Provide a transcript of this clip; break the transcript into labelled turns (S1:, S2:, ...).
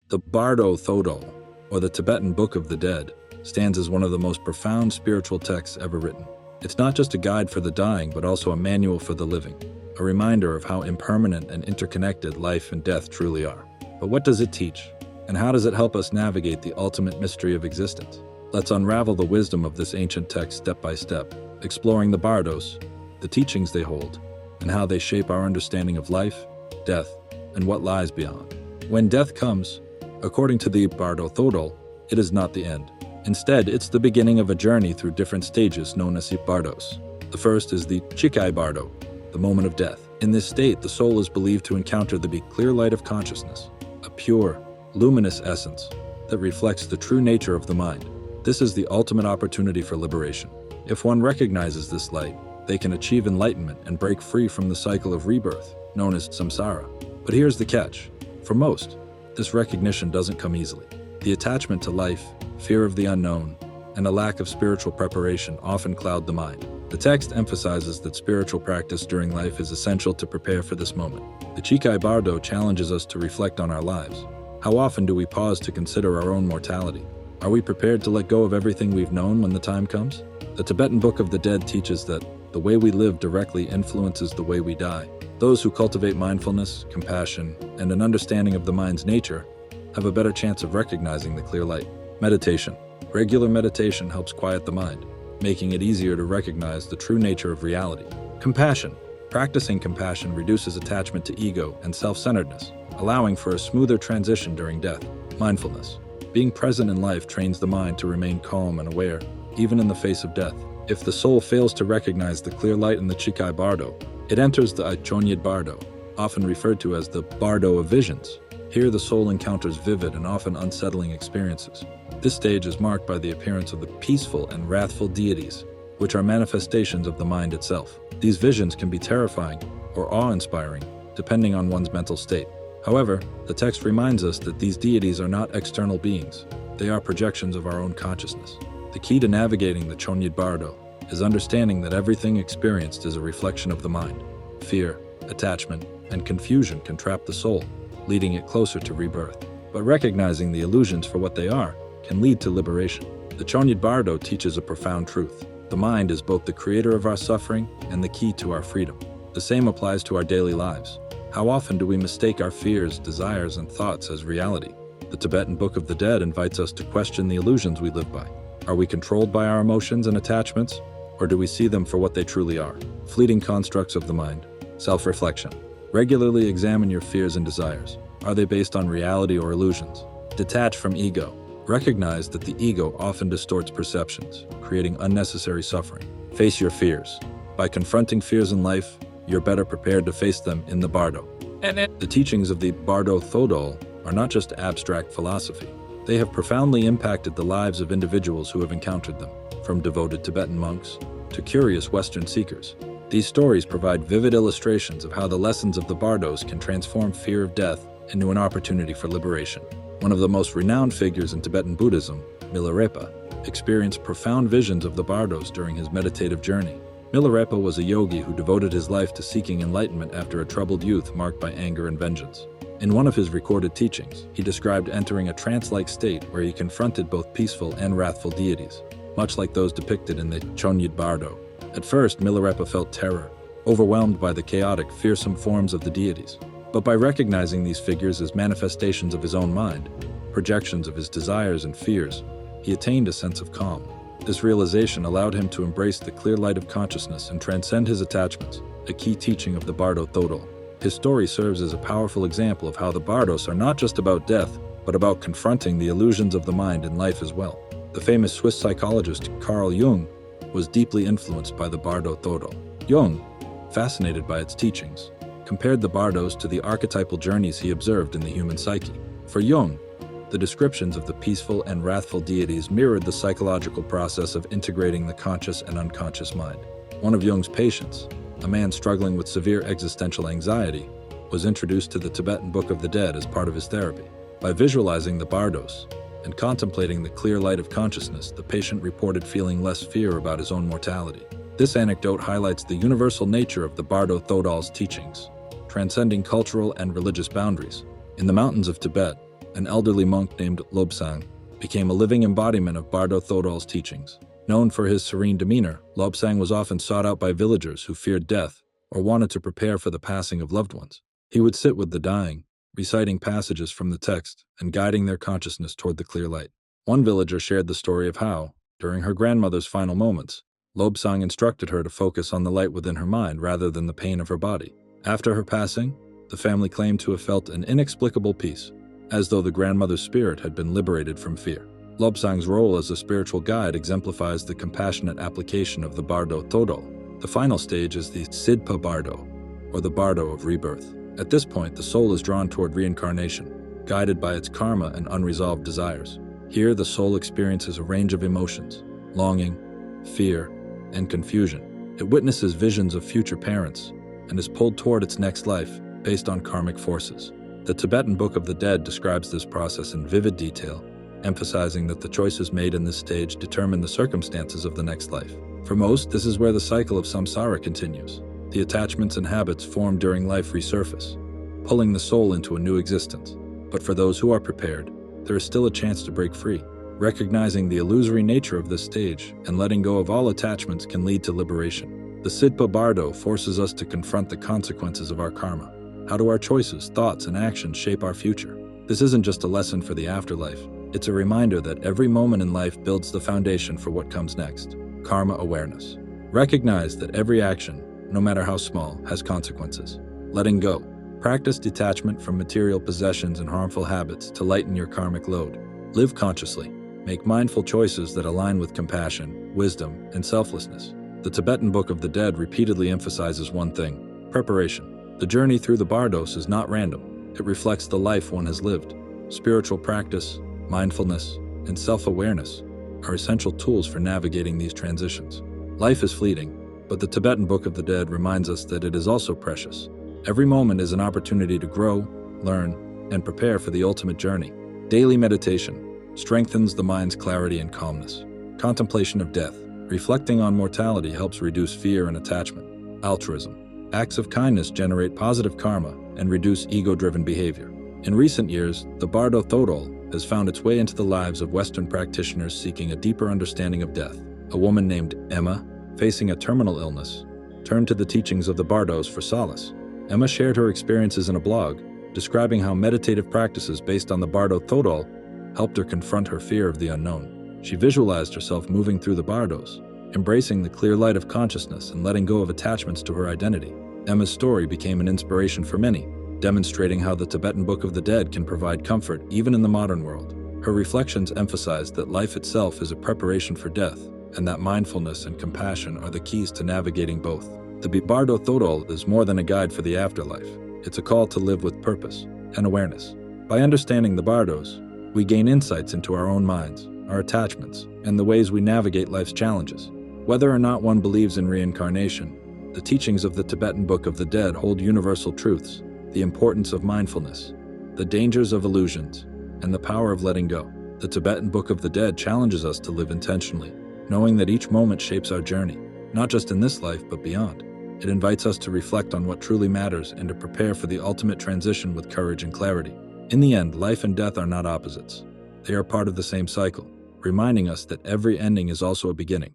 S1: The Bardo Thodol, or the Tibetan Book of the Dead, stands as one of the most profound spiritual texts ever written. It's not just a guide for the dying, but also a manual for the living, a reminder of how impermanent and interconnected life and death truly are. But what does it teach? And how does it help us navigate the ultimate mystery of existence? Let's unravel the wisdom of this ancient text step by step, exploring the Bardos, the teachings they hold, and how they shape our understanding of life, death, and what lies beyond. When death comes, according to the Bardo Thodol, it is not the end. Instead, it's the beginning of a journey through different stages known as Bardos. The first is the Chikai Bardo, the moment of death. In this state, the soul is believed to encounter the clear light of consciousness, a pure, luminous essence that reflects the true nature of the mind. This is the ultimate opportunity for liberation. If one recognizes this light, they can achieve enlightenment and break free from the cycle of rebirth, known as samsara. But here's the catch. For most, this recognition doesn't come easily. The attachment to life, fear of the unknown, and a lack of spiritual preparation often cloud the mind. The text emphasizes that spiritual practice during life is essential to prepare for this moment. The Chikai Bardo challenges us to reflect on our lives. How often do we pause to consider our own mortality? Are we prepared to let go of everything we've known when the time comes? The Tibetan Book of the Dead teaches that the way we live directly influences the way we die. Those who cultivate mindfulness, compassion, and an understanding of the mind's nature have a better chance of recognizing the clear light. Meditation. Regular meditation helps quiet the mind, making it easier to recognize the true nature of reality. Compassion. Practicing compassion reduces attachment to ego and self-centeredness, allowing for a smoother transition during death. Mindfulness. Being present in life trains the mind to remain calm and aware, even in the face of death. If the soul fails to recognize the clear light in the Chikai Bardo, it enters the Chonyid Bardo, often referred to as the Bardo of visions. Here the soul encounters vivid and often unsettling experiences. This stage is marked by the appearance of the peaceful and wrathful deities, which are manifestations of the mind itself. These visions can be terrifying or awe-inspiring, depending on one's mental state. However, the text reminds us that these deities are not external beings. They are projections of our own consciousness. The key to navigating the Chonyid Bardo is understanding that everything experienced is a reflection of the mind. Fear, attachment, and confusion can trap the soul, leading it closer to rebirth. But recognizing the illusions for what they are can lead to liberation. The Chonyid Bardo teaches a profound truth. The mind is both the creator of our suffering and the key to our freedom. The same applies to our daily lives. How often do we mistake our fears, desires, and thoughts as reality? The Tibetan Book of the Dead invites us to question the illusions we live by. Are we controlled by our emotions and attachments, or do we see them for what they truly are? Fleeting constructs of the mind. Self-reflection. Regularly examine your fears and desires. Are they based on reality or illusions? Detach from ego. Recognize that the ego often distorts perceptions, creating unnecessary suffering. Face your fears. By confronting fears in life, you're better prepared to face them in the Bardo. The teachings of the Bardo Thodol are not just abstract philosophy. They have profoundly impacted the lives of individuals who have encountered them, from devoted Tibetan monks to curious Western seekers. These stories provide vivid illustrations of how the lessons of the Bardos can transform fear of death into an opportunity for liberation. One of the most renowned figures in Tibetan Buddhism, Milarepa, experienced profound visions of the Bardos during his meditative journey. Milarepa was a yogi who devoted his life to seeking enlightenment after a troubled youth marked by anger and vengeance. In one of his recorded teachings, he described entering a trance-like state where he confronted both peaceful and wrathful deities, much like those depicted in the Chonyid Bardo. At first, Milarepa felt terror, overwhelmed by the chaotic, fearsome forms of the deities. But by recognizing these figures as manifestations of his own mind, projections of his desires and fears, he attained a sense of calm. This realization allowed him to embrace the clear light of consciousness and transcend his attachments, a key teaching of the Bardo Thodol. His story serves as a powerful example of how the Bardos are not just about death, but about confronting the illusions of the mind in life as well. The famous Swiss psychologist Carl Jung was deeply influenced by the Bardo Thodol. Jung, fascinated by its teachings, compared the Bardos to the archetypal journeys he observed in the human psyche. For Jung, the descriptions of the peaceful and wrathful deities mirrored the psychological process of integrating the conscious and unconscious mind. One of Jung's patients, a man struggling with severe existential anxiety, was introduced to the Tibetan Book of the Dead as part of his therapy. By visualizing the Bardos and contemplating the clear light of consciousness, the patient reported feeling less fear about his own mortality. This anecdote highlights the universal nature of the Bardo Thodol's teachings, transcending cultural and religious boundaries. In the mountains of Tibet, an elderly monk named Lobsang, became a living embodiment of Bardo Thodol's teachings. Known for his serene demeanor, Lobsang was often sought out by villagers who feared death or wanted to prepare for the passing of loved ones. He would sit with the dying, reciting passages from the text and guiding their consciousness toward the clear light. One villager shared the story of how, during her grandmother's final moments, Lobsang instructed her to focus on the light within her mind rather than the pain of her body. After her passing, the family claimed to have felt an inexplicable peace, as though the grandmother's spirit had been liberated from fear. Lobsang's role as a spiritual guide exemplifies the compassionate application of the Bardo Thodol. The final stage is the Sidpa Bardo, or the Bardo of rebirth. At this point, the soul is drawn toward reincarnation, guided by its karma and unresolved desires. Here, the soul experiences a range of emotions: longing, fear, and confusion. It witnesses visions of future parents and is pulled toward its next life based on karmic forces. The Tibetan Book of the Dead describes this process in vivid detail, emphasizing that the choices made in this stage determine the circumstances of the next life. For most, this is where the cycle of samsara continues. The attachments and habits formed during life resurface, pulling the soul into a new existence. But for those who are prepared, there is still a chance to break free. Recognizing the illusory nature of this stage and letting go of all attachments can lead to liberation. The Sidpa Bardo forces us to confront the consequences of our karma. How do our choices, thoughts, and actions shape our future? This isn't just a lesson for the afterlife. It's a reminder that every moment in life builds the foundation for what comes next. Karma awareness. Recognize that every action, no matter how small, has consequences. Letting go. Practice detachment from material possessions and harmful habits to lighten your karmic load. Live consciously. Make mindful choices that align with compassion, wisdom, and selflessness. The Tibetan Book of the Dead repeatedly emphasizes one thing: preparation. The journey through the Bardos is not random. It reflects the life one has lived. Spiritual practice, mindfulness, and self-awareness are essential tools for navigating these transitions. Life is fleeting, but the Tibetan Book of the Dead reminds us that it is also precious. Every moment is an opportunity to grow, learn, and prepare for the ultimate journey. Daily meditation strengthens the mind's clarity and calmness. Contemplation of death. Reflecting on mortality helps reduce fear and attachment. Altruism. Acts of kindness generate positive karma and reduce ego-driven behavior. In recent years, the Bardo Thodol has found its way into the lives of Western practitioners seeking a deeper understanding of death. A woman named Emma, facing a terminal illness, turned to the teachings of the Bardos for solace. Emma shared her experiences in a blog, describing how meditative practices based on the Bardo Thodol helped her confront her fear of the unknown. She visualized herself moving through the Bardos, embracing the clear light of consciousness and letting go of attachments to her identity. Emma's story became an inspiration for many, demonstrating how the Tibetan Book of the Dead can provide comfort even in the modern world. Her reflections emphasized that life itself is a preparation for death, and that mindfulness and compassion are the keys to navigating both. The Bardo Thodol is more than a guide for the afterlife. It's a call to live with purpose and awareness. By understanding the Bardos, we gain insights into our own minds, our attachments, and the ways we navigate life's challenges. Whether or not one believes in reincarnation, the teachings of the Tibetan Book of the Dead hold universal truths: the importance of mindfulness, the dangers of illusions, and the power of letting go. The Tibetan Book of the Dead challenges us to live intentionally, knowing that each moment shapes our journey, not just in this life, but beyond. It invites us to reflect on what truly matters and to prepare for the ultimate transition with courage and clarity. In the end, life and death are not opposites. They are part of the same cycle, reminding us that every ending is also a beginning.